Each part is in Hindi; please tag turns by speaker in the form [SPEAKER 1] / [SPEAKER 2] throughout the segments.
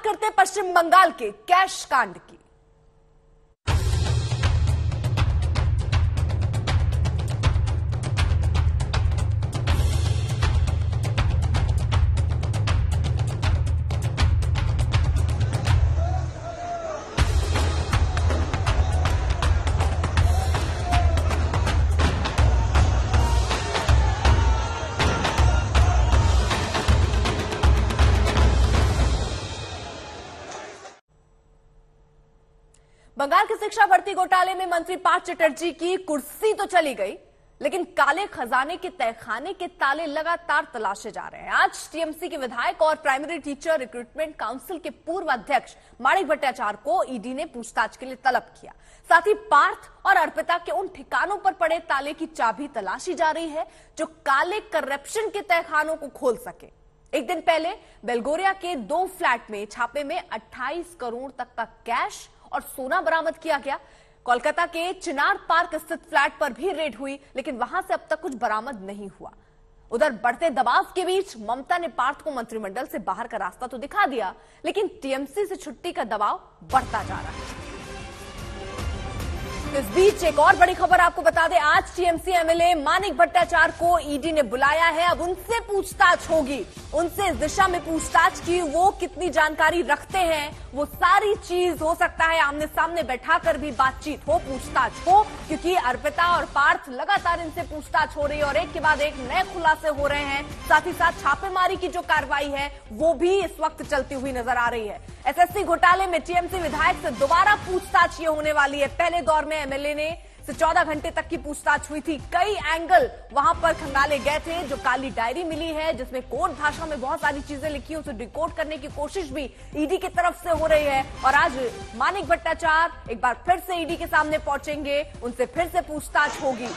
[SPEAKER 1] बात करते हैं पश्चिम बंगाल के कैश कांड की। बंगाल के शिक्षा भर्ती घोटाले में मंत्री पार्थ चटर्जी की कुर्सी तो चली गई, लेकिन काले खजाने के तहखाने के ताले लगातार तलाशे जा रहे हैं। आज टीएमसी के विधायक और प्राइमरी टीचर रिक्रूटमेंट काउंसिल के पूर्व अध्यक्ष माणिक भट्टाचार्य को ईडी ने पूछताछ के लिए तलब किया। साथ ही पार्थ और अर्पिता के उन ठिकानों पर पड़े ताले की चाबी तलाशी जा रही है जो काले करप्शन के तहखानों को खोल सके। एक दिन पहले बेलगोरिया के 2 फ्लैट में छापे में 28 करोड़ तक का कैश और सोना बरामद किया गया। कोलकाता के चिनार पार्क स्थित फ्लैट पर भी रेड हुई, लेकिन वहां से अब तक कुछ बरामद नहीं हुआ। उधर बढ़ते दबाव के बीच ममता ने पार्थ को मंत्रिमंडल से बाहर का रास्ता तो दिखा दिया, लेकिन टीएमसी से छुट्टी का दबाव बढ़ता जा रहा है। इस बीच एक और बड़ी खबर आपको बता दें, आज टीएमसी एमएलए माणिक भट्टाचार्य को ईडी ने बुलाया है। अब उनसे पूछताछ होगी, उनसे इस दिशा में पूछताछ की वो कितनी जानकारी रखते हैं, वो सारी चीज हो सकता है आमने सामने बैठाकर भी बातचीत हो, पूछताछ हो, क्योंकि अर्पिता और पार्थ लगातार इनसे पूछताछ हो रही है और एक के बाद एक नए खुलासे हो रहे हैं। साथ ही साथ छापेमारी की जो कार्रवाई है वो भी इस वक्त चलती हुई नजर आ रही है। एसएससी घोटाले में टीएमसी विधायक से दोबारा पूछताछ ये होने वाली है। पहले दौर में एमएलए ने से 14 घंटे तक की पूछताछ हुई थी। कई एंगल वहां पर खंगाले गए थे। जो काली डायरी मिली है जिसमें कोड भाषा में बहुत सारी चीजें लिखी, उसे डिकोड करने की कोशिश भी ईडी की तरफ से हो रही है। और आज माणिक भट्टाचार्य एक बार फिर से ईडी के सामने पहुंचेंगे, उनसे फिर से पूछताछ होगी।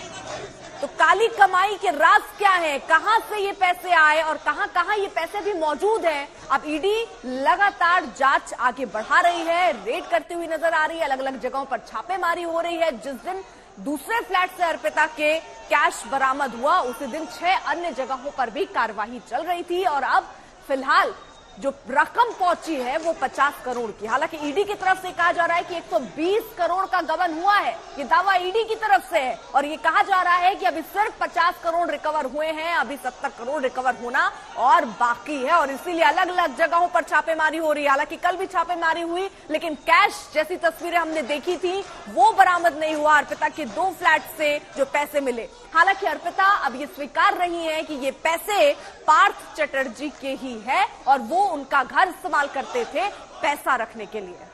[SPEAKER 1] तो काली कमाई के राज क्या है, कहां से ये पैसे आए और कहां कहां ये पैसे भी मौजूद हैं, अब ईडी लगातार जांच आगे बढ़ा रही है, रेड करती हुई नजर आ रही है। अलग अलग जगहों पर छापेमारी हो रही है। जिस दिन दूसरे फ्लैट से अर्पिता के कैश बरामद हुआ, उसी दिन 6 अन्य जगहों पर भी कार्रवाई चल रही थी। और अब फिलहाल जो रकम पहुंची है वो 50 करोड़ की। हालांकि ईडी की तरफ से कहा जा रहा है कि 120 करोड़ का गबन हुआ है, ये दावा ईडी की तरफ से है। और ये कहा जा रहा है कि अभी सिर्फ 50 करोड़ रिकवर हुए हैं, अभी 70 करोड़ रिकवर होना और बाकी है। और इसीलिए अलग अलग जगहों पर छापेमारी हो रही है। हालांकि कल भी छापेमारी हुई, लेकिन कैश जैसी तस्वीरें हमने देखी थी वो बरामद नहीं हुआ अर्पिता के 2 फ्लैट से जो पैसे मिले। हालांकि अर्पिता अब ये स्वीकार रही है कि ये पैसे पार्थ चटर्जी के ही है और वो उनका घर इस्तेमाल करते थे पैसा रखने के लिए।